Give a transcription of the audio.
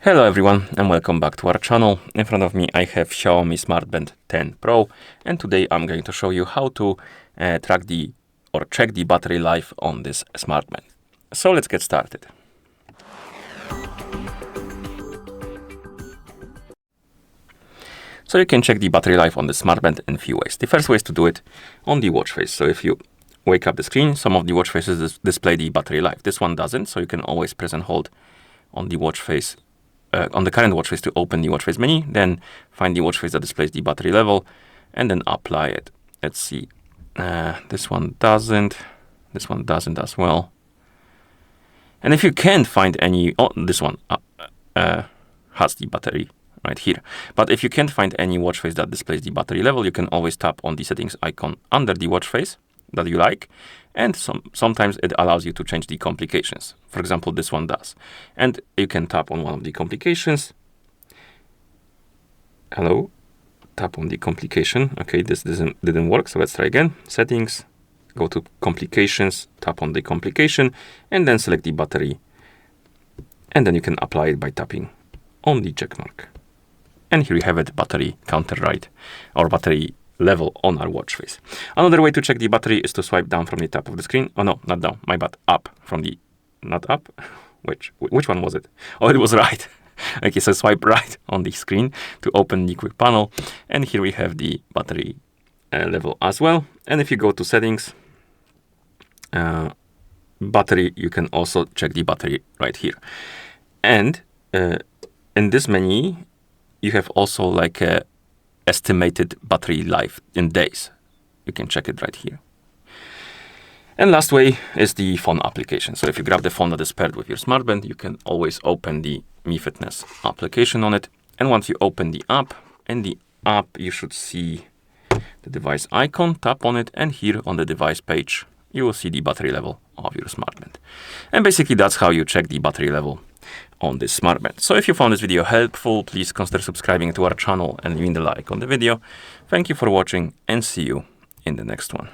Hello everyone and welcome back to our channel. In front of me I have XIAOMI Smart Band 10 Pro, and today I'm going to show you how to check the battery life on this smart band. So let's get started. So you can check the battery life on the smart band in a few ways. The first way is to do it on the watch face. So if you wake up the screen, some of the watch faces display the battery life. This one doesn't, so you can always press and hold on the watch face, on the current watch face to open the watch face menu, then find the watch face that displays the battery level, and then apply it. Let's see. This one doesn't as well. And if you can't find any, this one has the battery right here. But if you can't find any watch face that displays the battery level, you can always tap on the settings icon under the watch face that you like, and sometimes it allows you to change the complications. For example, this one does. And you can tap on one of the complications. Hello, tap on the complication. Okay, this didn't work, so let's try again. Settings, go to complications, tap on the complication, and then select the battery. And then you can apply it by tapping on the check mark. And here you have it, battery counter right, or battery level on our watch face. Another way to check the battery is to swipe down from the top of the screen. Oh no, not down, my bad, up from the, not up. Which one was it? Oh, it was right. Okay, so swipe right on the screen to open the quick panel. And here we have the battery level as well. And if you go to settings, battery, you can also check the battery right here. And in this menu, you have also like a estimated battery life in days. You can check it right here. And last way is the phone application. So if you grab the phone that is paired with your smart band, you can always open the Mi Fitness application on it. And once you open the app, in the app you should see the device icon, tap on it, and here on the device page you will see the battery level of your smart band. And basically that's how you check the battery level on this smart band. So if you found this video helpful, please consider subscribing to our channel and leaving the like on the video. Thank you for watching, and see you in the next one.